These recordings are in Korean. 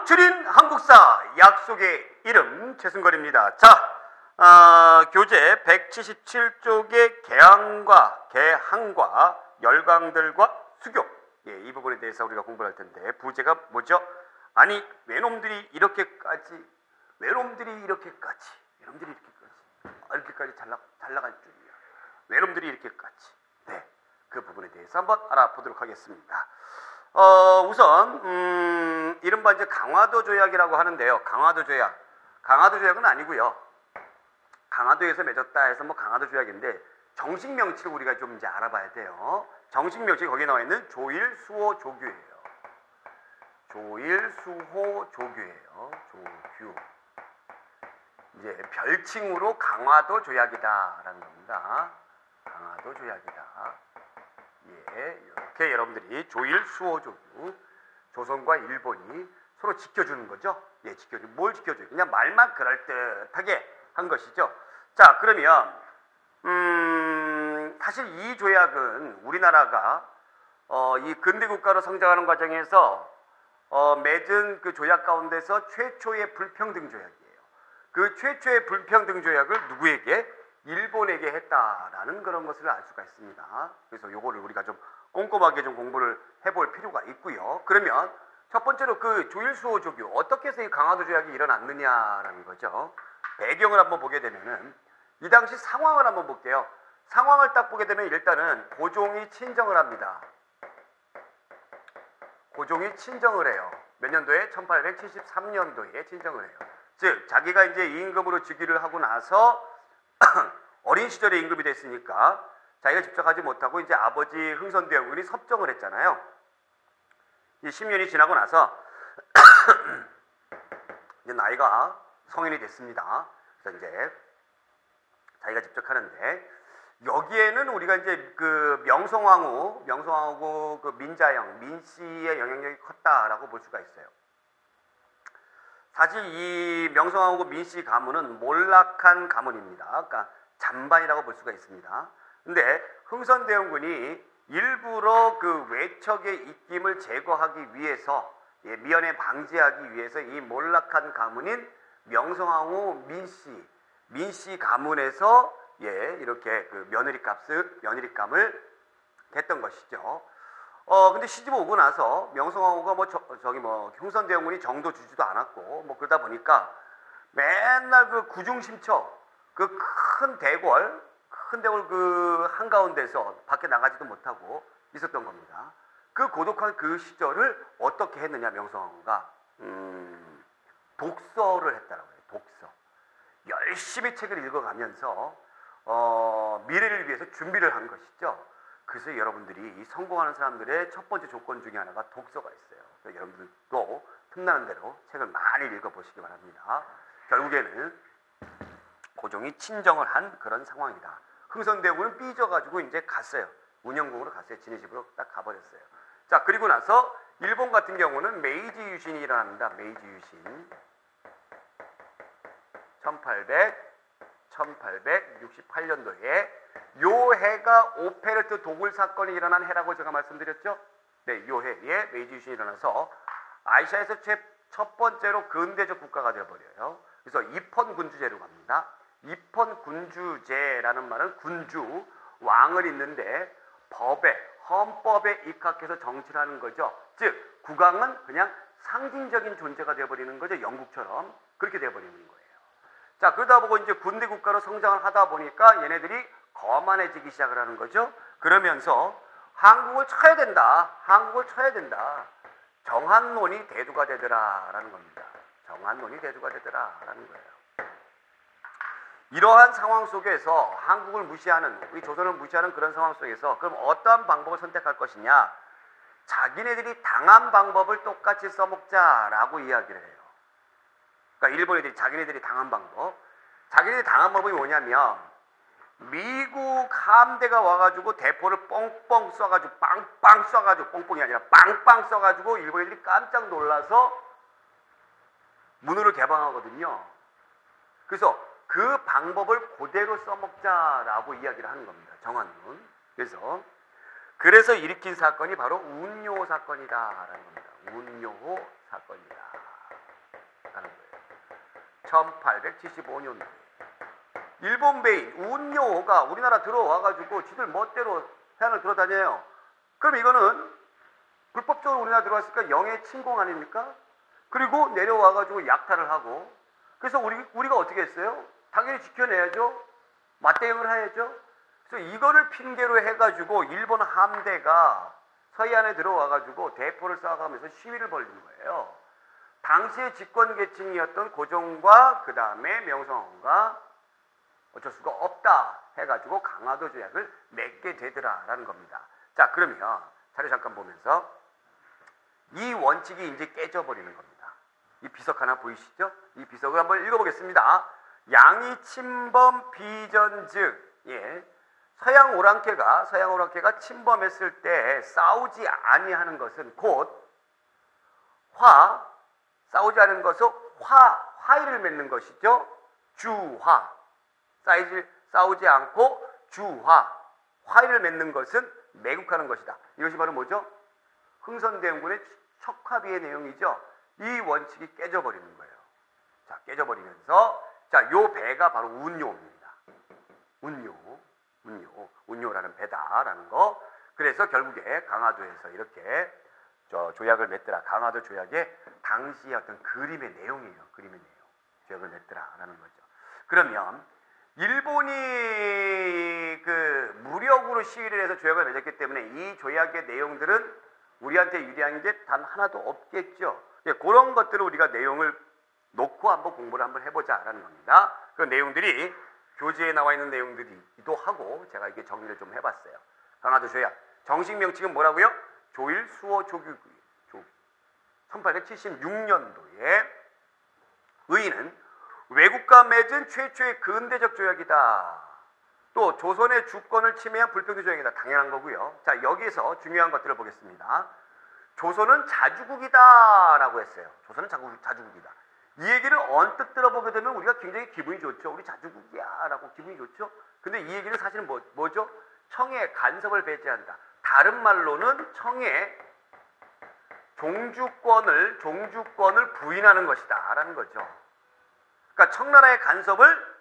망출인 한국사 약속의 이름 최승걸입니다. 교재 177쪽의 개항과 열강들과 수교, 이 부분에 대해서 우리가 공부를 할 텐데, 부제가 뭐죠? 아니 외놈들이 이렇게까지 잘 나갈 줄이야. 외놈들이 이렇게까지. 네, 그 부분에 대해서 한번 알아보도록 하겠습니다. 우선 이른바 이제 강화도 조약이라고 하는데요. 강화도 조약은 아니고요. 강화도에서 맺었다 해서 뭐 강화도 조약인데, 정식 명칭을 우리가 좀 이제 알아봐야 돼요. 정식 명칭이 거기에 나와 있는 조일수호 조규예요. 조일수호 조규예요. 조규. 이제 별칭으로 강화도 조약이다라는 겁니다. 강화도 조약이다. 이렇게 여러분들이 조일수호 조규, 조선과 일본이 서로 지켜주는 거죠. 지켜주는, 뭘 지켜줘요? 그냥 말만 그럴듯하게 한 것이죠. 자, 그러면 사실 이 조약은 우리나라가 이 근대국가로 성장하는 과정에서 맺은 그 조약 가운데서 최초의 불평등 조약이에요. 그 최초의 불평등 조약을 누구에게? 일본에게 했다라는 그런 것을 알 수가 있습니다. 그래서 요거를 우리가 좀 꼼꼼하게 좀 공부를 해볼 필요가 있고요. 그러면 첫 번째로 그 조일수호 조규, 어떻게 해서 이 강화도 조약이 일어났느냐라는 거죠. 배경을 한번 보게 되면은, 이 당시 상황을 한번 볼게요. 상황을 딱 보게 되면 일단은 고종이 친정을 합니다. 고종이 친정을 해요. 몇 년도에? 1873년도에 친정을 해요. 즉 자기가 이제 임금으로 즉위를 하고 나서 어린 시절에 임금이 됐으니까 자기가 직접 하지 못하고 이제 아버지 흥선대원군이 섭정을 했잖아요. 이 10년이 지나고 나서 이제 나이가 성인이 됐습니다. 그래서 이제 자기가 직접 하는데, 여기에는 우리가 이제 그 명성황후 그 민씨의 영향력이 컸다라고 볼 수가 있어요. 사실 이 명성황후 민씨 가문은 몰락한 가문입니다. 그러니까 잔반이라고 볼 수가 있습니다. 근데 흥선대원군이 일부러 그 외척의 입김을 제거하기 위해서, 미연에 방지하기 위해서 이 몰락한 가문인 명성황후 민씨 가문에서 이렇게 그 며느리감을 했던 것이죠. 근데 시집 오고 나서 명성황후가 흥선대원군이 정도 주지도 않았고 그러다 보니까 맨날 그 구중심처, 그 큰 대궐 그 한가운데서 밖에 나가지도 못하고 있었던 겁니다. 그 고독한 그 시절을 어떻게 했느냐, 명성황후가 독서를 했다라고 해요. 독서. 열심히 책을 읽어가면서 미래를 위해서 준비를 한 것이죠. 그래서 여러분들이 성공하는 사람들의 첫 번째 조건 중에 하나가 독서가 있어요. 그래서 여러분들도 틈나는 대로 책을 많이 읽어보시기 바랍니다. 결국에는 고종이 친정을 한 그런 상황이다. 흥선대원군은 삐져가지고 이제 갔어요. 운영궁으로 갔어요. 지네 집으로 딱 가버렸어요. 자, 그리고 나서 일본 같은 경우는 메이지 유신이 일어납니다. 메이지 유신. 1868년도에 요 해가 오페르트 도굴 사건이 일어난 해라고 제가 말씀드렸죠. 네, 요 해에 메이지 유신이 일어나서 아시아에서 첫 번째로 근대적 국가가 되어버려요. 그래서 입헌군주제로 갑니다. 입헌군주제라는 말은 군주, 왕을 잇는데 헌법에 입각해서 정치를 하는 거죠. 즉 국왕은 그냥 상징적인 존재가 되어버리는 거죠. 영국처럼 그렇게 되어버리는 거예요. 자, 그러다 보고 이제 군대 국가로 성장을 하다 보니까 얘네들이 거만해지기 시작을 하는 거죠. 그러면서 한국을 쳐야 된다. 정한론이 대두가 되더라라는 겁니다. 정한론이 대두가 되더라라는 거예요. 이러한 상황 속에서 한국을 무시하는, 우리 조선을 무시하는 그런 상황 속에서 그럼 어떠한 방법을 선택할 것이냐? 자기네들이 당한 방법을 똑같이 써먹자라고 이야기를 해요. 그러니까 일본 애들이 자기네들이 당한 방법이 뭐냐면, 미국 함대가 와가지고 대포를 뻥뻥 쏴가지고 빵빵 쏴가지고, 뻥뻥이 아니라 빵빵 쏴가지고 일본 애들이 깜짝 놀라서 문호를 개방하거든요. 그래서 그 방법을 그대로 써먹자라고 이야기를 하는 겁니다. 정한론. 그래서 일으킨 사건이 바로 운요 사건이다라는 겁니다. 운요 사건이다. 1875년도 일본 배인 운요호가 우리나라 들어와가지고 지들 멋대로 해안을 들어다녀요. 그럼 이거는 불법적으로 우리나라 들어왔으니까 영해 침공 아닙니까? 그리고 내려와가지고 약탈을 하고, 그래서 우리가 어떻게 했어요? 당연히 지켜내야죠. 맞대응을 해야죠. 그래서 이거를 핑계로 해가지고 일본 함대가 서해안에 들어와가지고 대포를 쏴가면서 시위를 벌인 거예요. 당시의 집권 계층이었던 고종과 그 다음에 명성황후가 어쩔 수가 없다 해가지고 강화도 조약을 맺게 되더라라는 겁니다. 자, 그러면 자료 잠깐 보면서 이 원칙이 이제 깨져버리는 겁니다. 이 비석 하나 보이시죠? 이 비석을 한번 읽어보겠습니다. 양이 침범 비전즉, 서양 오랑캐가 침범했을 때 싸우지 아니하는 것은 곧 싸우지 않은 것은 화의를 맺는 것이죠. 주화. 싸우지 않고 화의를 맺는 것은 매국하는 것이다. 이것이 바로 뭐죠? 흥선대원군의 척화비의 내용이죠. 이 원칙이 깨져버리는 거예요. 자, 깨져버리면서, 자, 요 배가 바로 운요입니다. 운요라는 배다라는 거. 그래서 결국에 강화도에서 이렇게 조약을 맺더라. 강화도 조약의 당시의 어떤 그림의 내용이에요. 그림의 내용. 조약을 맺더라라는 거죠. 그러면 일본이 그 무력으로 시위를 해서 조약을 맺었기 때문에 이 조약의 내용들은 우리한테 유리한 게 단 하나도 없겠죠. 그런 것들을 우리가 내용을 놓고 한번 공부를 한번 해보자라는 겁니다. 그 내용들이 교재에 나와 있는 내용들이기도 하고 제가 이렇게 정리를 좀 해봤어요. 강화도 조약 정식 명칭은 뭐라고요? 조일 수호 조규구이. 1876년도에 의의는 외국과 맺은 최초의 근대적 조약이다. 또 조선의 주권을 침해한 불평등 조약이다. 당연한 거고요. 자, 여기에서 중요한 것들을 보겠습니다. 조선은 자주국이다 라고 했어요. 조선은 자주국이다. 이 얘기를 언뜻 들어보게 되면 우리가 굉장히 기분이 좋죠. 우리 자주국이야 라고 기분이 좋죠. 근데 이 얘기는 사실은 뭐죠? 청해 간섭을 배제한다. 다른 말로는 청해 종주권을 부인하는 것이다 라는 거죠. 그러니까 청나라의 간섭을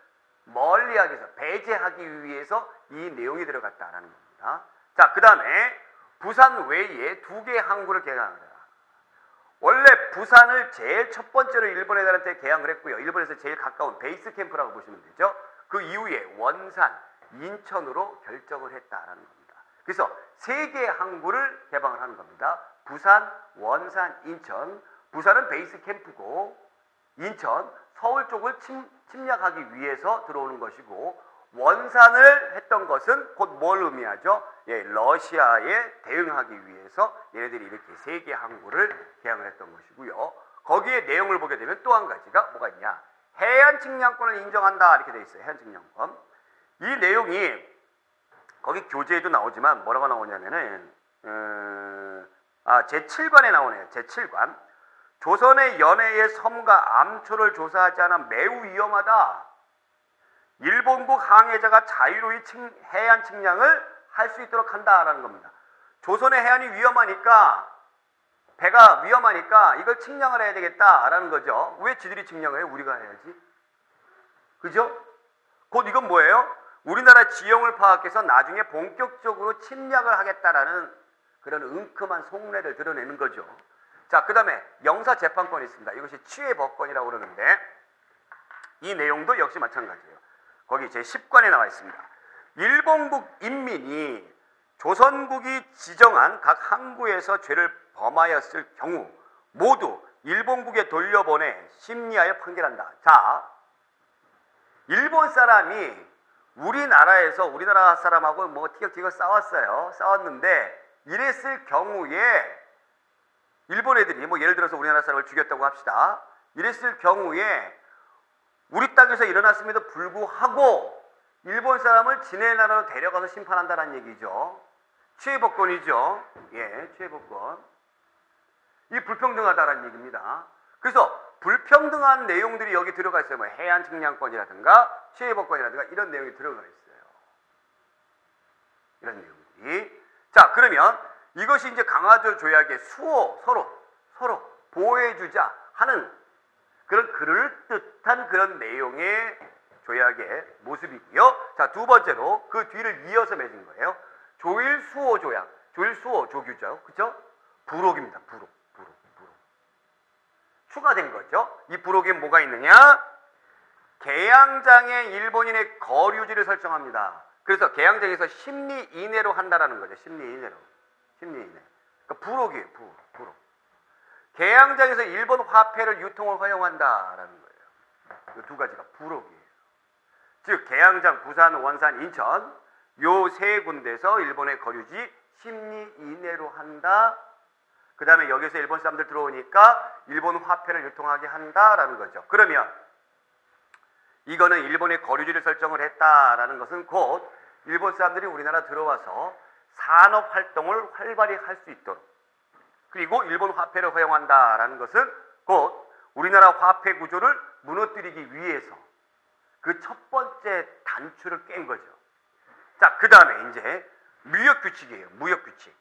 멀리하기 위해서, 배제하기 위해서 이 내용이 들어갔다라는 겁니다. 자, 그 다음에 부산 외에 2개의 항구를 개항하라. 원래 부산을 제일 첫 번째로 일본 애들한테 개항을 했고요. 일본에서 제일 가까운 베이스 캠프라고 보시면 되죠. 그 이후에 원산, 인천으로 결정을 했다라는 겁니다. 그래서 3개의 항구를 개방을 하는 겁니다. 부산, 원산, 인천. 부산은 베이스 캠프고 인천, 서울 쪽을 침략하기 위해서 들어오는 것이고, 원산을 했던 것은 곧 뭘 의미하죠? 러시아에 대응하기 위해서 얘네들이 이렇게 3개 항구를 개항을 했던 것이고요. 거기에 내용을 보게 되면 또 한 가지가 뭐가 있냐? 해안 측량권을 인정한다 이렇게 되어 있어요. 해안 측량권. 이 내용이 거기 교재에도 나오지만 뭐라고 나오냐면은 제7관에 나오네요. 제7관. 조선의 연해의 섬과 암초를 조사하지 않아 매우 위험하다. 일본국 항해자가 자유로이 해안 측량을 할 수 있도록 한다라는 겁니다. 조선의 해안이 위험하니까, 배가 위험하니까 이걸 측량을 해야 되겠다라는 거죠. 왜 지들이 측량을 해요? 우리가 해야지. 그죠? 곧 이건 뭐예요? 우리나라 지형을 파악해서 나중에 본격적으로 침략을 하겠다라는 그런 은큼한 속내를 드러내는 거죠. 자, 그 다음에 영사재판권이 있습니다. 이것이 취해법권이라고 그러는데 이 내용도 역시 마찬가지예요. 거기 제10관에 나와 있습니다. 일본국 인민이 조선국이 지정한 각 항구에서 죄를 범하였을 경우 모두 일본국에 돌려보내 심리하여 판결한다. 자, 일본 사람이 우리나라 사람하고 뭐 티격태격 싸웠는데 이랬을 경우에 일본 애들이 뭐 예를 들어서 우리나라 사람을 죽였다고 합시다. 이랬을 경우에 우리 땅에서 일어났음에도 불구하고 일본 사람을 지네 나라로 데려가서 심판한다는 얘기죠. 취해법권이죠. 취해법권. 이 불평등하다라는 얘기입니다. 그래서 불평등한 내용들이 여기 들어가 있어요. 뭐 해안 측량권이라든가 취해법권이라든가 이런 내용이 들어가 있어요. 이런 내용들이. 자, 그러면 이것이 이제 강화도 조약의 서로 보호해주자 하는 그런 그럴듯한 그런 내용의 조약의 모습이고요. 자, 두 번째로 그 뒤를 이어서 맺은 거예요. 조일 수호 조약. 조일 수호 조규죠. 그죠? 부록입니다. 부록. 추가된 거죠. 이 부록에 뭐가 있느냐? 개양장에 일본인의 거류지를 설정합니다. 그래서 개양장에서 10리 이내로 한다라는 거죠. 10리 이내로. 10리 이내. 그러니까 부록이에요. 부록. 개양장에서 일본 화폐를 유통을 허용한다라는 거예요. 이 두 가지가 부록이에요. 즉 개양장, 부산, 원산, 인천 요 세 군데에서 일본의 거류지 10리 이내로 한다. 그 다음에 여기서 일본 사람들 들어오니까 일본 화폐를 유통하게 한다라는 거죠. 그러면 이거는 일본의 거류지를 설정을 했다라는 것은 곧 일본 사람들이 우리나라 들어와서 산업 활동을 활발히 할 수 있도록, 그리고 일본 화폐를 허용한다라는 것은 곧 우리나라 화폐 구조를 무너뜨리기 위해서 그 첫 번째 단추를 깬 거죠. 자, 그 다음에 이제 무역규칙이에요. 무역규칙.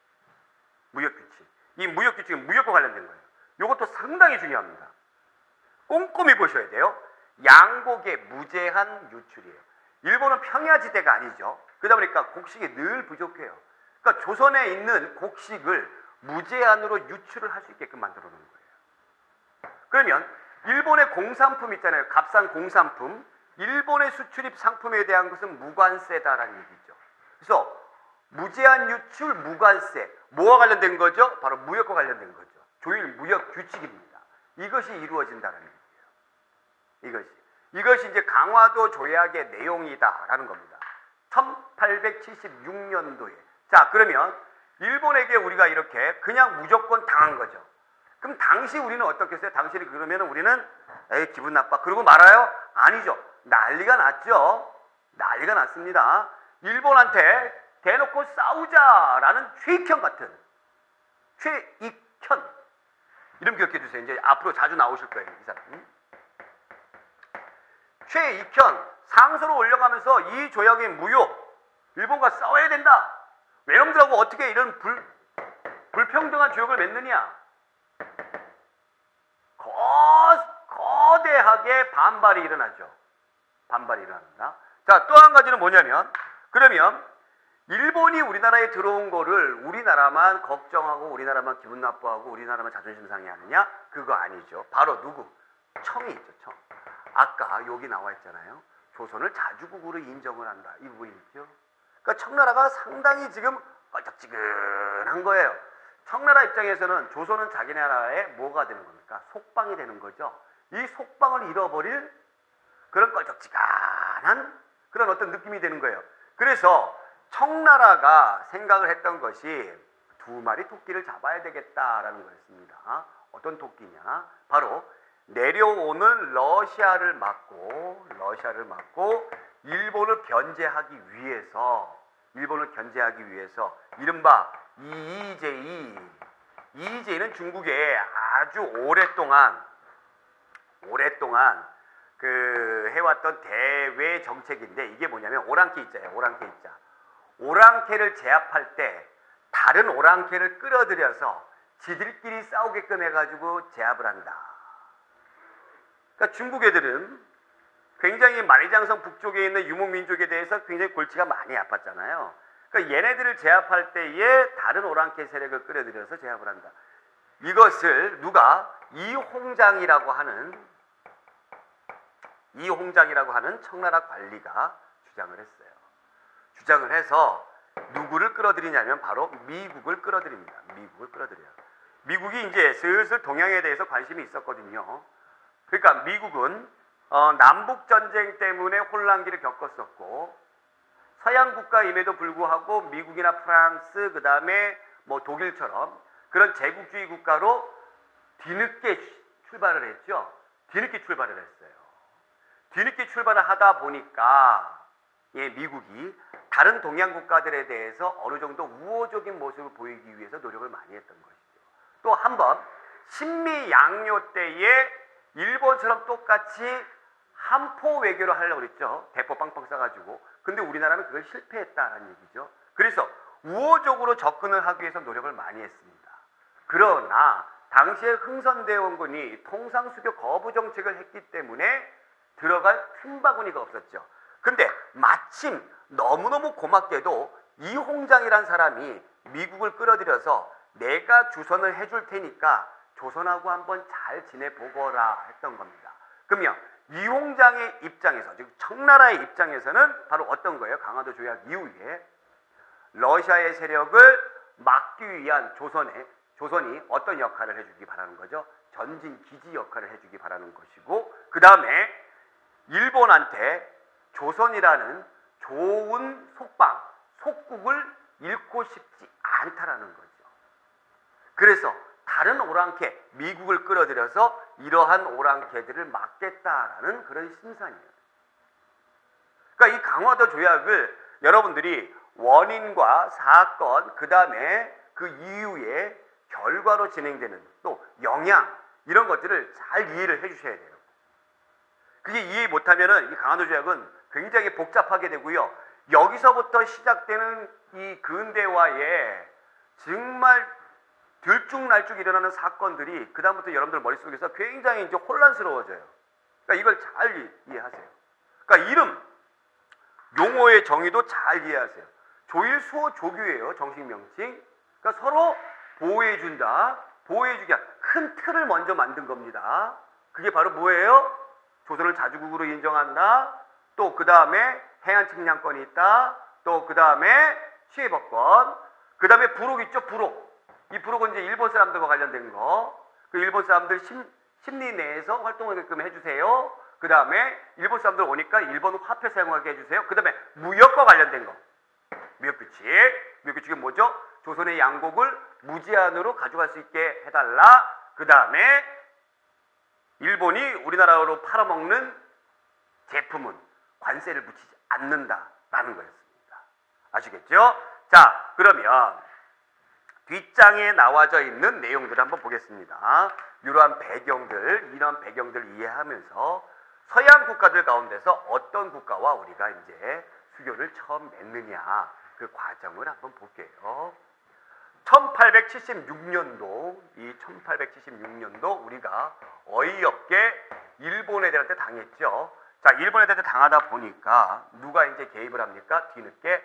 이 무역규칙은 무역과 관련된 거예요. 이것도 상당히 중요합니다. 꼼꼼히 보셔야 돼요. 양곡의 무제한 유출이에요. 일본은 평야지대가 아니죠. 그러다 보니까 곡식이 늘 부족해요. 그러니까 조선에 있는 곡식을 무제한으로 유출을 할 수 있게끔 만들어 놓은 거예요. 그러면 일본의 공산품 있잖아요. 값싼 공산품. 일본의 수출입 상품에 대한 것은 무관세다라는 얘기죠. 그래서 무제한 유출, 무관세. 뭐와 관련된 거죠? 바로 무역과 관련된 거죠. 조일 무역 규칙입니다. 이것이 이루어진다는 얘기예요. 이것이 이제 강화도 조약의 내용이다라는 겁니다. 1876년도에. 자, 그러면 일본에게 우리가 이렇게 그냥 무조건 당한 거죠. 그럼 당시 우리는 어떻게 했어요? 당시는 그러면 우리는 에이 기분 나빠 그러고 말아요? 아니죠. 난리가 났죠. 난리가 났습니다. 일본한테 대놓고 싸우자라는 최익현 같은, 최익현 이름 기억해 주세요. 이제 앞으로 자주 나오실 거예요, 이 사람. 최익현 상소를 올려가면서 이 조약의 무효, 일본과 싸워야 된다. 외놈들하고 어떻게 이런 불평등한 조약을 맺느냐. 거대하게 반발이 일어나죠. 반발이 일어납니다. 자, 또 한 가지는 뭐냐면, 그러면 일본이 우리나라에 들어온 거를 우리나라만 걱정하고 우리나라만 기분 나빠하고 우리나라만 자존심 상해하느냐? 그거 아니죠. 바로 누구? 청이 있죠. 청. 아까 여기 나와 있잖아요. 조선을 자주국으로 인정을 한다. 이 부분이 있죠. 그러니까 청나라가 상당히 지금 껄쩍지근한 거예요. 청나라 입장에서는 조선은 자기네 나라에 뭐가 되는 겁니까? 속방이 되는 거죠. 이 속방을 잃어버릴 그런 껄쩍지근한 그런 어떤 느낌이 되는 거예요. 그래서 청나라가 생각을 했던 것이 두 마리 토끼를 잡아야 되겠다라는 거였습니다. 어떤 토끼냐? 바로 내려오는 러시아를 막고 일본을 견제하기 위해서 이른바 이이제이는 중국에 아주 오랫동안 그 해왔던 대외 정책인데, 이게 뭐냐면 오랑캐 있잖아요. 오랑캐를 제압할 때 다른 오랑캐를 끌어들여서 지들끼리 싸우게끔 해가지고 제압을 한다. 그러니까 중국 애들은 굉장히 만리장성 북쪽에 있는 유목민족에 대해서 굉장히 골치가 많이 아팠잖아요. 그러니까 얘네들을 제압할 때에 다른 오랑캐 세력을 끌어들여서 제압을 한다. 이것을 누가 이홍장이라고 하는 청나라 관리가 주장을 했어요. 주장을 해서 누구를 끌어들이냐면 바로 미국을 끌어들입니다. 미국을 끌어들여요. 미국이 이제 슬슬 동양에 대해서 관심이 있었거든요. 그러니까 미국은 남북전쟁 때문에 혼란기를 겪었었고, 서양 국가임에도 불구하고 미국이나 프랑스, 그 다음에 뭐 독일처럼 그런 제국주의 국가로 뒤늦게 출발을 했죠. 뒤늦게 출발을 하다 보니까 미국이 다른 동양 국가들에 대해서 어느 정도 우호적인 모습을 보이기 위해서 노력을 많이 했던 것이죠. 또 한 번 신미양요 때에 일본처럼 똑같이 한포 외교를 하려고 그랬죠. 대포 빵빵 쏴가지고. 근데 우리나라는 그걸 실패했다는 얘기죠. 그래서 우호적으로 접근을 하기 위해서 노력을 많이 했습니다. 그러나 당시에 흥선대원군이 통상수교 거부 정책을 했기 때문에 들어갈 틈바구니가 없었죠. 근데 마침 너무너무 고맙게도 이홍장이란 사람이 미국을 끌어들여서 내가 주선을 해줄 테니까 조선하고 한번 잘 지내보거라 했던 겁니다. 그러면 이홍장의 입장에서, 즉 청나라의 입장에서는 바로 어떤 거예요? 강화도 조약 이후에 러시아의 세력을 막기 위한 조선이 어떤 역할을 해주기 바라는 거죠? 전진 기지 역할을 해주기 바라는 것이고, 그 다음에 일본한테 조선이라는 좋은 속국을 잃고 싶지 않다라는 거죠. 그래서 다른 오랑캐, 미국을 끌어들여서 이러한 오랑캐들을 막겠다라는 그런 심산이에요. 그러니까 이 강화도 조약을 여러분들이 원인과 사건, 그 다음에 그 이후에 결과로 진행되는 또 영향, 이런 것들을 잘 이해를 해주셔야 돼요. 그게 이해 못하면은 이 강화도 조약은 굉장히 복잡하게 되고요. 여기서부터 시작되는 이 근대화에 정말 들쭉날쭉 일어나는 사건들이 그 다음부터 여러분들 머릿속에서 굉장히 이제 혼란스러워져요. 그러니까 이걸 잘 이해하세요. 그러니까 이름, 용어의 정의도 잘 이해하세요. 조일수호 조규예요. 정식 명칭. 그러니까 서로 보호해준다. 보호해주기, 큰 틀을 먼저 만든 겁니다. 그게 바로 뭐예요? 조선을 자주국으로 인정한다. 또 그 다음에 해안 측량권이 있다. 또 그 다음에 시해법권. 그 다음에 부록 있죠. 부록. 이 부록은 이제 일본 사람들과 관련된 거. 그 일본 사람들 심리 내에서 활동하게끔 해주세요. 그 다음에 일본 사람들 오니까 일본 화폐 사용하게 해주세요. 그 다음에 무역과 관련된 거. 무역규칙. 무역규칙은 뭐죠? 조선의 양곡을 무제한으로 가져갈 수 있게 해달라. 그 다음에 일본이 우리나라로 팔아먹는 제품은 관세를 붙이지 않는다라는 거였습니다. 아시겠죠? 자, 그러면 뒷장에 나와져 있는 내용들을 한번 보겠습니다. 이러한 배경들 이해하면서 서양 국가들 가운데서 어떤 국가와 우리가 이제 수교를 처음 맺느냐, 그 과정을 한번 볼게요. 1876년도, 이 1876년도 우리가 어이없게 일본 애들한테 당했죠. 자, 일본 애들한테 당하다 보니까 누가 이제 개입을 합니까? 뒤늦게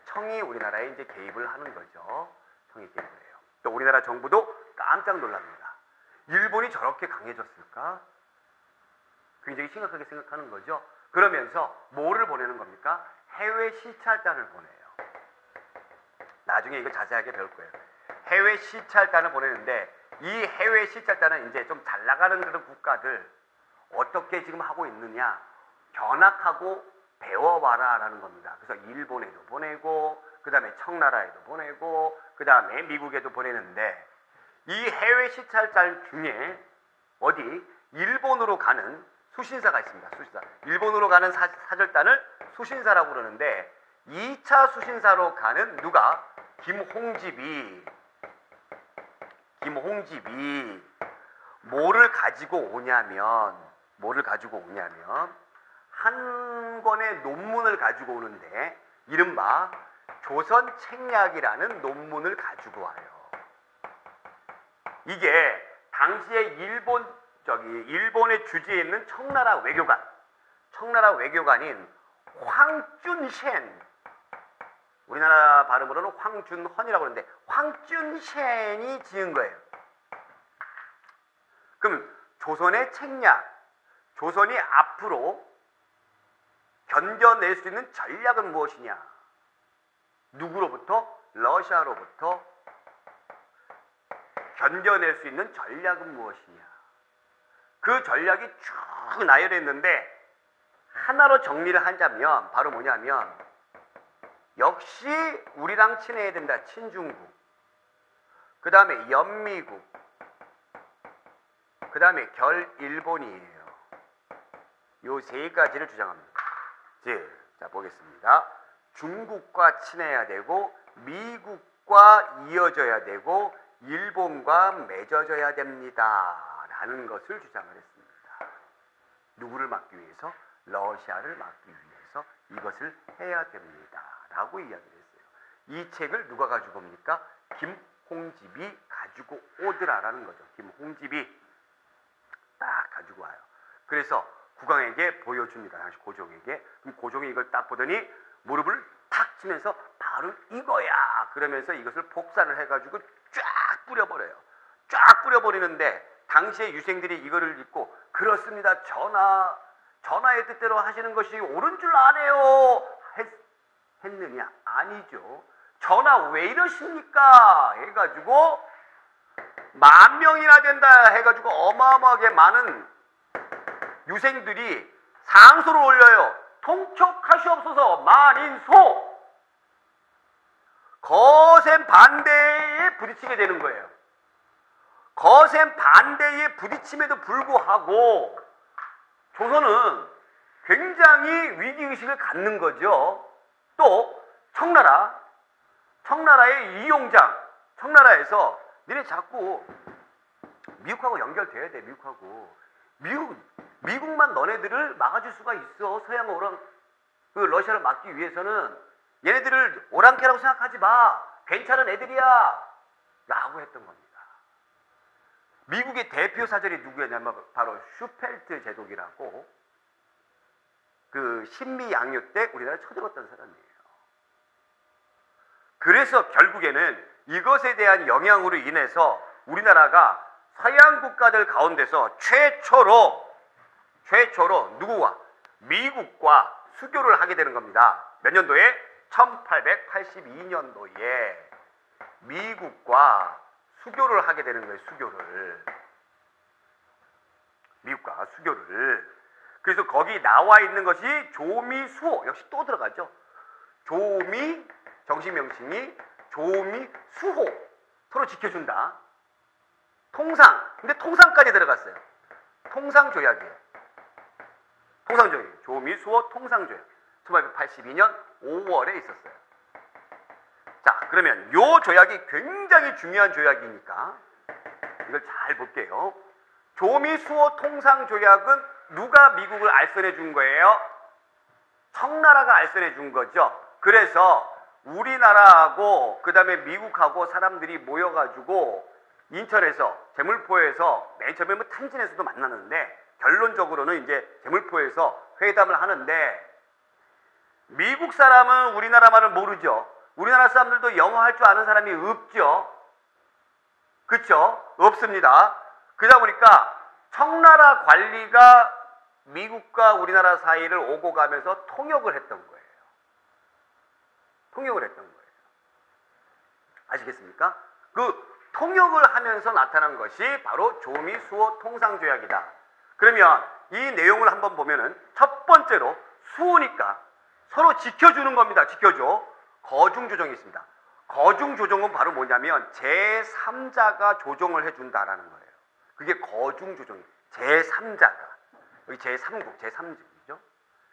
청이 우리나라에 이제 개입을 하는 거죠. 청이 개입을 해요. 또 우리나라 정부도 깜짝 놀랍니다. 일본이 저렇게 강해졌을까? 굉장히 심각하게 생각하는 거죠. 그러면서 뭐를 보내는 겁니까? 해외 시찰단을 보내요. 나중에 이거 자세하게 배울 거예요. 해외 시찰단을 보내는데 이 해외 시찰단은 이제 좀 잘 나가는 그런 국가들 어떻게 지금 하고 있느냐 견학하고 배워와라 라는 겁니다. 그래서 일본에도 보내고 그 다음에 청나라에도 보내고 그 다음에 미국에도 보내는데 이 해외 시찰단 중에 어디 일본으로 가는 수신사가 있습니다. 수신사. 일본으로 가는 사절단을 수신사라고 그러는데 2차 수신사로 가는 누가? 김홍집이 뭐를 가지고 오냐면 한 권의 논문을 가지고 오는데 이른바 조선책략이라는 논문을 가지고 와요. 이게 당시에 일본의 주지에 있는 청나라 외교관인 황준셴, 우리나라 발음으로는 황준헌이라고 하는데 황준셴이 지은 거예요. 그럼 조선의 책략, 조선이 앞으로 견뎌낼 수 있는 전략은 무엇이냐? 누구로부터? 러시아로부터 견뎌낼 수 있는 전략은 무엇이냐? 그 전략이 쭉 나열했는데 하나로 정리를 하자면 바로 뭐냐면 역시 우리랑 친해야 된다. 친중국, 그 다음에 연미국, 그 다음에 결일본이에요. 요 세 가지를 주장합니다. 자, 보겠습니다. 중국과 친해야 되고 미국과 이어져야 되고 일본과 맺어져야 됩니다. 라는 것을 주장을 했습니다. 누구를 막기 위해서? 러시아를 막기 위해서 이것을 해야 됩니다. 라고 이야기를 했어요. 이 책을 누가 가지고 옵니까? 김홍집이 가지고 가지고 오더라라는 거죠. 김홍집이 딱 가지고 와요. 그래서 국왕에게 보여줍니다. 당시 고종에게. 그럼 고종이 이걸 딱 보더니 무릎을 탁 치면서 바로 이거야 그러면서 이것을 복사를 해가지고 쫙 뿌려버려요. 쫙 뿌려버리는데 당시의 유생들이 이거를 읽고 그렇습니다. 전하의 뜻대로 하시는 것이 옳은 줄 아네요 했느냐? 아니죠. 전하 왜 이러십니까? 해가지고 10,000명이나 된다 해가지고 어마어마하게 많은 유생들이 상소를 올려요. 통촉하시옵소서 만인소. 거센 반대에 부딪히게 되는 거예요. 거센 반대에 부딪힘에도 불구하고 조선은 굉장히 위기의식을 갖는 거죠. 또 청나라의 이용장, 청나라에서 니네 자꾸 미국하고 연결돼야 돼. 미국만 너네들을 막아줄 수가 있어. 서양 러시아를 막기 위해서는 얘네들을 오랑캐라고 생각하지 마. 괜찮은 애들이야 라고 했던 겁니다. 미국의 대표 사절이 누구였냐면 바로 슈펠트 제독이라고 그 신미 양요 때 우리나라를 쳐들었던 사람이에요. 그래서 결국에는 이것에 대한 영향으로 인해서 우리나라가 서양 국가들 가운데서 최초로 누구와? 미국과 수교를 하게 되는 겁니다. 몇 년도에? 1882년도에 미국과 수교를 하게 되는 거예요. 미국과 수교를. 그래서 거기 나와 있는 것이 조미수호. 역시 또 들어가죠. 조미, 정식 명칭이 조미수호. 서로 지켜준다. 통상. 근데 통상까지 들어갔어요. 통상조약이에요. 통상조약. 조미수호 통상조약. 1882년 5월에 있었어요. 자, 그러면 요 조약이 굉장히 중요한 조약이니까 이걸 잘 볼게요. 조미수호 통상조약은 누가 미국을 알선해 준 거예요? 청나라가 알선해 준 거죠. 그래서 우리나라하고 그 다음에 미국하고 사람들이 모여가지고 인천에서 제물포에서 맨 처음에 뭐 탄진에서도 만났는데 결론적으로는 이제 제물포에서 회담을 하는데 미국 사람은 우리나라 말을 모르죠. 우리나라 사람들도 영어 할 줄 아는 사람이 없죠. 그렇죠? 없습니다. 그러다 보니까 청나라 관리가 미국과 우리나라 사이를 오고 가면서 통역을 했던 거예요. 아시겠습니까? 그 통역을 하면서 나타난 것이 바로 조미수호 통상조약이다. 그러면 이 내용을 한번 보면은 첫 번째로 수호니까 서로 지켜주는 겁니다. 지켜줘. 거중조정이 있습니다. 거중조정은 바로 뭐냐면 제3자가 조정을 해준다라는 거예요. 그게 거중조정이에요. 제3자가. 여기 제3국, 제3국이죠.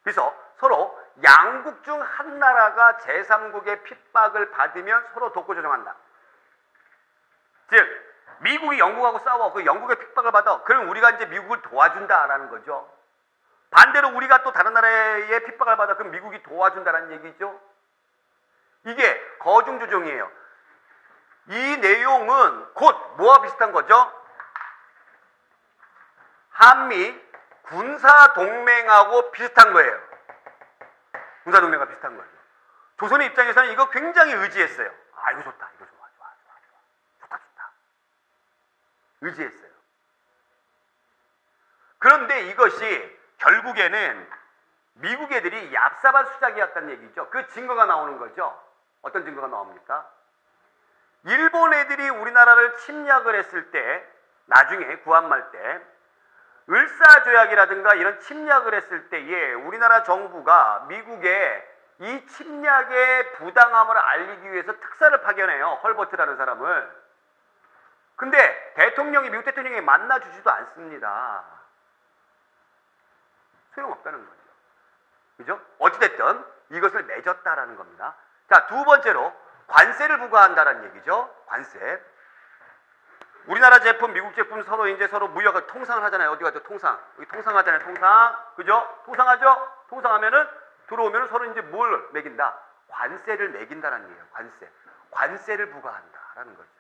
그래서 서로 양국 중 한 나라가 제3국의 핍박을 받으면 서로 돕고조정한다. 즉 미국이 영국하고 싸워. 그 영국의 핍박을 받아. 그럼 우리가 이제 미국을 도와준다라는 거죠. 반대로 우리가 또 다른 나라의 핍박을 받아. 그럼 미국이 도와준다라는 얘기죠. 이게 거중조정이에요. 이 내용은 곧 뭐와 비슷한 거죠? 한미 군사동맹하고 비슷한 거예요. 군사동맹과 비슷한 거죠. 조선의 입장에서는 이거 굉장히 의지했어요. 아, 이거 좋다. 이거 좋아. 좋다. 의지했어요. 그런데 이것이 결국에는 미국 애들이 얍삽한 수작이었다는 얘기죠. 그 증거가 나오는 거죠. 어떤 증거가 나옵니까? 일본 애들이 우리나라를 침략을 했을 때, 나중에 구한말 때 을사조약이라든가 이런 침략을 했을 때에 우리나라 정부가 미국에 이 침략의 부당함을 알리기 위해서 특사를 파견해요. 헐버트라는 사람을. 근데 미국 대통령이 만나주지도 않습니다. 소용없다는 거죠. 그죠? 어찌됐든 이것을 맺었다라는 겁니다. 자, 두 번째로 관세를 부과한다라는 얘기죠. 관세. 우리나라 제품, 미국 제품 서로 무역을 통상을 하잖아요. 어디 가죠? 통상. 여기 통상하잖아요. 통상. 그죠? 통상하죠? 통상하면은 들어오면은 서로 이제 뭘 매긴다? 관세를 매긴다라는 얘기예요. 관세를 부과한다라는 거죠.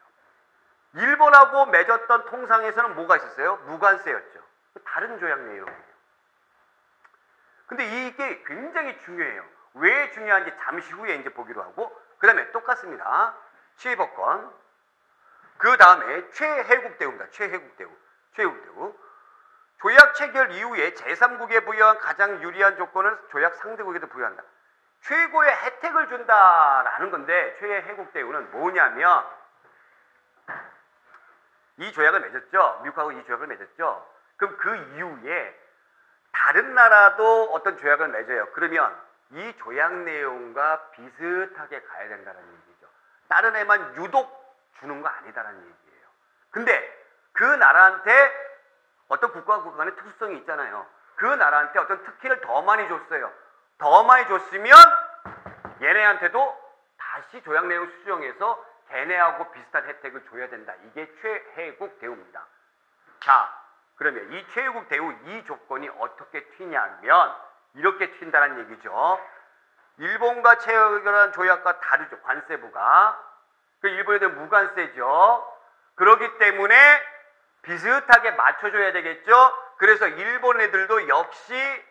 일본하고 맺었던 통상에서는 뭐가 있었어요? 무관세였죠. 다른 조약 내용이에요. 근데 이게 굉장히 중요해요. 왜 중요한지 잠시 후에 이제 보기로 하고, 그 다음에 똑같습니다. 치의법권. 그 다음에 최혜국 대우입니다. 최혜국 대우. 최혜국 대우. 조약 체결 이후에 제3국에 부여한 가장 유리한 조건을 조약 상대국에도 부여한다. 최고의 혜택을 준다라는 건데, 최혜국 대우는 뭐냐면, 이 조약을 맺었죠. 미국하고 이 조약을 맺었죠. 그럼 그 이후에 다른 나라도 어떤 조약을 맺어요. 그러면 이 조약 내용과 비슷하게 가야 된다는 얘기죠. 다른 애만 유독 주는 거 아니다라는 얘기예요. 근데 그 나라한테 어떤 국가와 국가 간의 특수성이 있잖아요. 그 나라한테 어떤 특혜를 더 많이 줬어요. 더 많이 줬으면 얘네한테도 다시 조약 내용 수정해서 걔네하고 비슷한 혜택을 줘야 된다. 이게 최혜국 대우입니다. 자, 그러면 이 최혜국 대우 이 조건이 어떻게 튀냐면 이렇게 튄다는 얘기죠. 일본과 체결한 조약과 다르죠. 관세부가. 그 일본에 대한 무관세죠. 그렇기 때문에 비슷하게 맞춰줘야 되겠죠. 그래서 일본 애들도 역시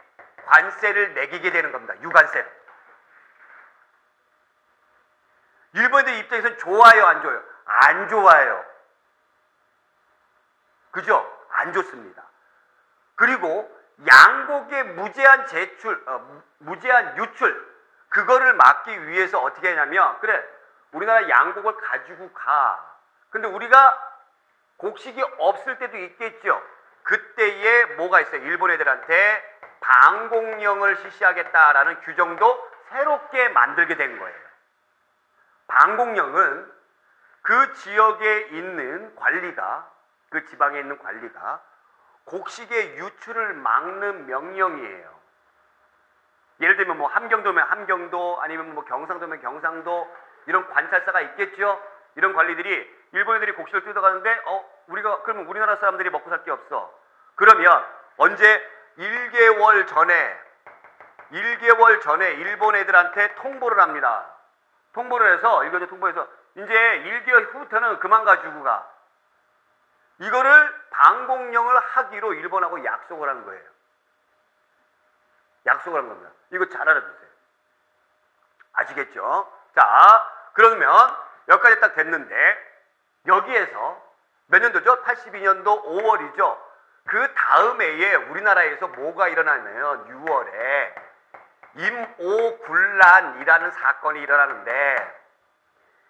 관세를 매기게 되는 겁니다. 유관세를. 일본들 입장에서는 좋아요, 안 좋아요? 안 좋아요. 그죠? 안 좋습니다. 그리고 양국의 무제한 제출, 무제한 유출, 그거를 막기 위해서 어떻게 하냐면, 그래, 우리나라 양국을 가지고 가. 근데 우리가 곡식이 없을 때도 있겠죠. 그때에 뭐가 있어요? 일본 애들한테 방공령을 실시하겠다라는 규정도 새롭게 만들게 된 거예요. 방공령은 그 지역에 있는 관리가, 그 지방에 있는 관리가 곡식의 유출을 막는 명령이에요. 예를 들면 뭐 함경도면 함경도, 아니면 뭐 경상도면 경상도, 이런 관찰사가 있겠죠. 이런 관리들이 일본 애들이 곡식을 뜯어가는데 그러면 우리나라 사람들이 먹고 살 게 없어. 그러면 언제 1개월 전에 일본 애들한테 통보를 합니다. 통보를 해서 이거 통보해서 이제 1개월 후부터는 그만 가지고 가. 이거를 방공령을 하기로 일본하고 약속을 한 거예요. 약속을 한 겁니다. 이거 잘 알아두세요. 아시겠죠? 자, 그러면 여기까지 딱 됐는데 여기에서 몇 년도죠? 82년도 5월이죠. 그 다음 해에 우리나라에서 뭐가 일어나냐면 6월에 임오군란이라는 사건이 일어나는데,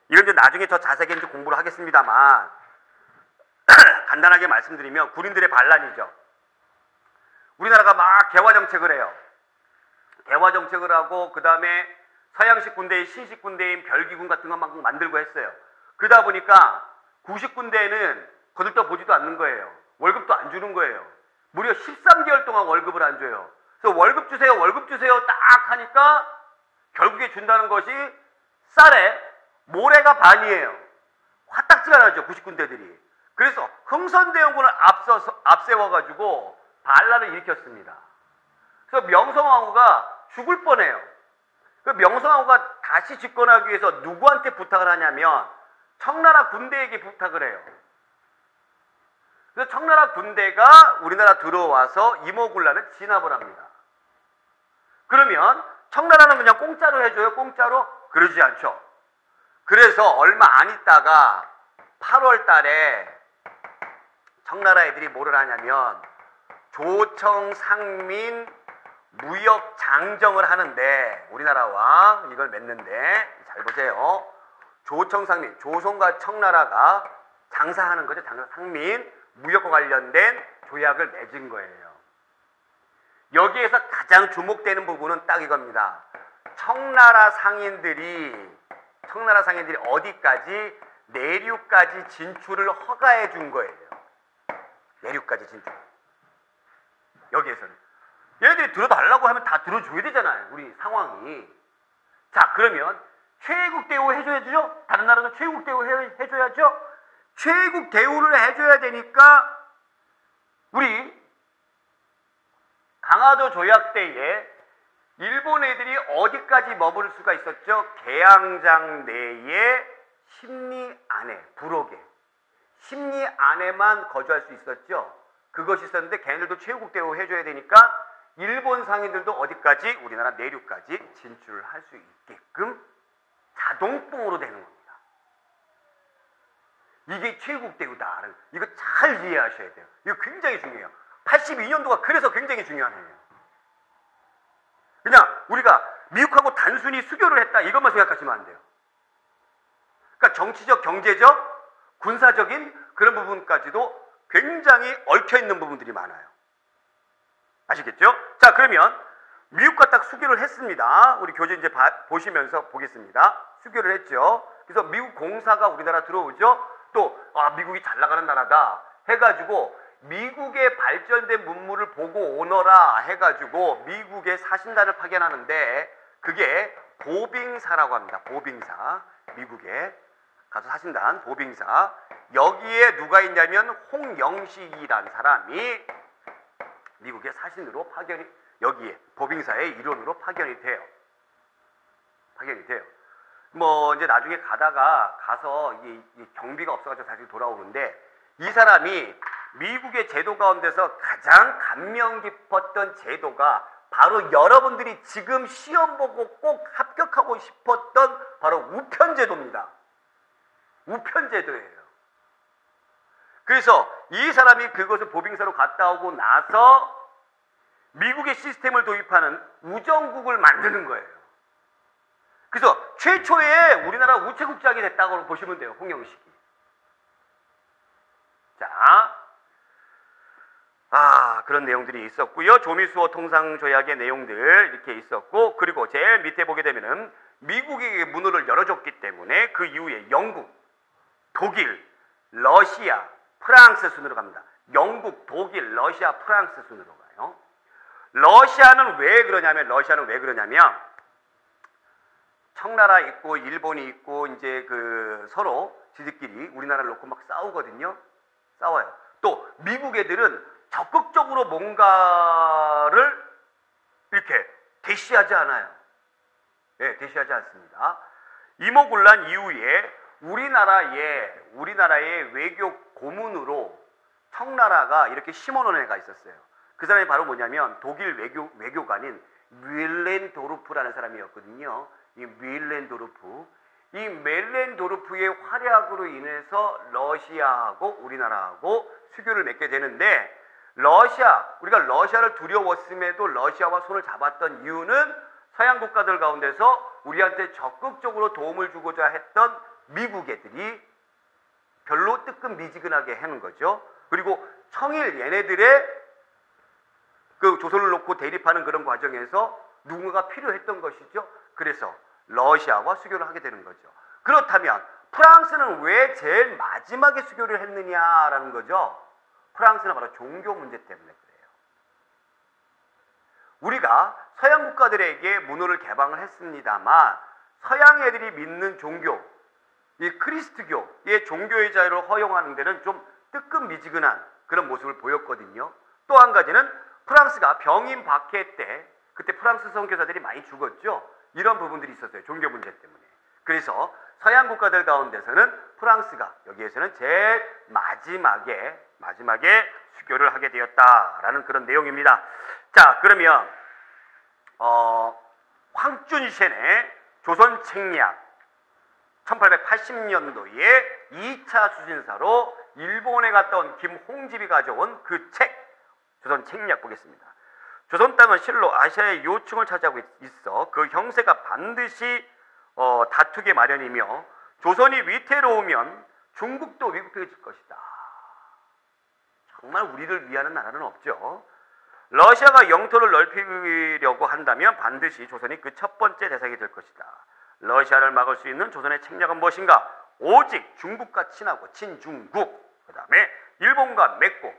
이건 이제 나중에 더 자세하게 이제 공부를 하겠습니다만 간단하게 말씀드리면 군인들의 반란이죠. 우리나라가 막 개화정책을 해요. 개화정책을 하고 그 다음에 서양식 군대의 신식 군대인 별기군 같은 거 막 만들고 했어요. 그러다 보니까 구식 군대는 거들떠 보지도 않는 거예요. 월급도 안 주는 거예요. 무려 13개월 동안 월급을 안 줘요. 그래서 월급 주세요 딱 하니까 결국에 준다는 것이 쌀에 모래가 반이에요. 화딱지가 나죠, 구식 군대들이. 그래서 흥선대원군을 앞세워가지고 반란을 일으켰습니다. 그래서 명성황후가 죽을 뻔해요. 그 명성황후가 다시 집권하기 위해서 누구한테 부탁을 하냐면 청나라 군대에게 부탁을 해요. 그래서 청나라 군대가 우리나라 들어와서 임오군란을 진압을 합니다. 그러면 청나라는 그냥 공짜로 해줘요? 공짜로? 그러지 않죠. 그래서 얼마 안 있다가 8월 달에 청나라 애들이 뭐를 하냐면 조청 상민 무역 장정을 하는데, 우리나라와 이걸 맺는데 잘 보세요. 조청 상민, 조선과 청나라가 장사하는 거죠. 장사 상민 무역과 관련된 조약을 맺은 거예요. 여기에서 가장 주목되는 부분은 딱 이겁니다. 청나라 상인들이 어디까지? 내륙까지 진출을 허가해 준 거예요. 내륙까지 진출. 여기에서는 얘네들이 들어달라고 하면 다 들어줘야 되잖아요, 우리 상황이. 자, 그러면 최혜국 대우 해줘야죠. 다른 나라도 최혜국 대우 해줘야죠. 최혜국 대우를 해줘야 되니까 우리 강화도 조약 때에 일본 애들이 어디까지 머무를 수가 있었죠? 개항장 내에 10리 안에, 부록에 심리 안에만 거주할 수 있었죠. 그것이 있었는데 걔네들도 최후국 대우 해줘야 되니까 일본 상인들도 어디까지? 우리나라 내륙까지 진출을 할 수 있게끔 자동봉으로 되는 겁니다. 이게 최후국 대우다. 이거 잘 이해하셔야 돼요. 이거 굉장히 중요해요. 82년도가 그래서 굉장히 중요한 해예요. 그냥 우리가 미국하고 단순히 수교를 했다 이것만 생각하시면 안 돼요. 그러니까 정치적, 경제적, 군사적인 그런 부분까지도 굉장히 얽혀있는 부분들이 많아요. 아시겠죠? 자, 그러면 미국과 딱 수교를 했습니다. 우리 교재 이제 보시면서 보겠습니다. 수교를 했죠. 그래서 미국 공사가 우리나라 들어오죠. 또 미국이 잘 나가는 나라다 해가지고 미국의 발전된 문물을 보고 오너라 해가지고 미국의 사신단을 파견하는데 그게 보빙사라고 합니다. 보빙사. 미국에 가서 사신단 보빙사. 여기에 누가 있냐면 홍영식이라는 사람이 미국의 사신으로 파견이 여기에 보빙사의 일원으로 파견이 돼요. 뭐 이제 나중에 가서 이 경비가 없어가지고 다시 돌아오는데 이 사람이 미국의 제도 가운데서 가장 감명 깊었던 제도가 바로 여러분들이 지금 시험 보고 꼭 합격하고 싶었던 바로 우편제도입니다. 우편제도예요. 그래서 이 사람이 그것을 보빙사로 갔다 오고 나서 미국의 시스템을 도입하는 우정국을 만드는 거예요. 그래서 최초의 우리나라 우체국장이 됐다고 보시면 돼요. 홍영식이. 자, 그런 내용들이 있었고요. 조미수호 통상조약의 내용들 이렇게 있었고, 그리고 제일 밑에 보게 되면은 미국이 문호를 열어줬기 때문에 그 이후에 영국, 독일, 러시아, 프랑스 순으로 갑니다. 영국, 독일, 러시아, 프랑스 순으로 가요. 러시아는 왜 그러냐면 청나라 있고 일본이 있고 이제 그 서로 지들끼리 우리나라를 놓고 막 싸우거든요. 싸워요. 또 미국 애들은 적극적으로 뭔가를 이렇게 대시하지 않아요. 네, 대시하지 않습니다. 임오군란 이후에 우리나라의 외교 고문으로 청나라가 이렇게 심어놓은 애가 있었어요. 그 사람이 바로 뭐냐면 독일 외교관인 윌렌도르프라는 사람이었거든요. 이 윌렌도르프의 활약으로 인해서 러시아하고 우리나라하고 수교를 맺게 되는데 우리가 러시아를 두려웠음에도 러시아와 손을 잡았던 이유는 서양 국가들 가운데서 우리한테 적극적으로 도움을 주고자 했던 미국 애들이 별로 뜨끔미지근하게 하는 거죠. 그리고 청일 얘네들의 그 조선을 놓고 대립하는 그런 과정에서 누군가가 필요했던 것이죠. 그래서 러시아와 수교를 하게 되는 거죠. 그렇다면 프랑스는 왜 제일 마지막에 수교를 했느냐라는 거죠. 프랑스는 바로 종교 문제 때문에 그래요. 우리가 서양 국가들에게 문호를 개방을 했습니다만 서양 애들이 믿는 종교, 이 그리스도교의 종교의 자유를 허용하는 데는 좀 뜨끔미지근한 그런 모습을 보였거든요. 또 한 가지는 프랑스가 병인 박해 때 그때 프랑스 선교사들이 많이 죽었죠. 이런 부분들이 있었어요. 종교 문제 때문에. 그래서 서양 국가들 가운데서는 프랑스가 여기에서는 제일 마지막에 수교를 하게 되었다라는 그런 내용입니다. 자, 그러면 황준센의 조선책략 1880년도에 2차 수신사로 일본에 갔다 온 김홍집이 가져온 그 책, 조선책략 보겠습니다. 조선 땅은 실로 아시아의 요충을 차지하고 있어 그 형세가 반드시 다투게 마련이며 조선이 위태로우면 중국도 위급해질 것이다. 정말 우리를 위하는 나라는 없죠. 러시아가 영토를 넓히려고 한다면 반드시 조선이 그 첫 번째 대상이 될 것이다. 러시아를 막을 수 있는 조선의 책략은 무엇인가? 오직 중국과 친하고 친중국, 그 다음에 일본과 맺고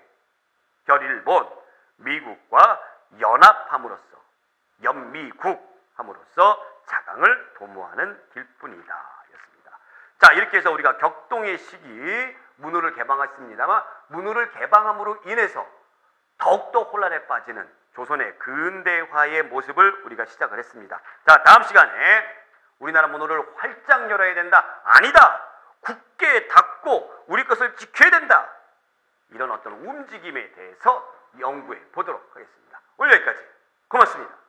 결일본, 미국과 연합함으로써 연미국함으로써 자강을 도모하는 길뿐이다 였습니다. 자, 이렇게 해서 우리가 격동의 시기 문호를 개방했습니다만 문호를 개방함으로 인해서 더욱더 혼란에 빠지는 조선의 근대화의 모습을 우리가 시작을 했습니다. 자, 다음 시간에 우리나라 문호를 활짝 열어야 된다. 아니다. 굳게 닫고 우리 것을 지켜야 된다. 어떤 움직임에 대해서 연구해 보도록 하겠습니다. 오늘 여기까지. 고맙습니다.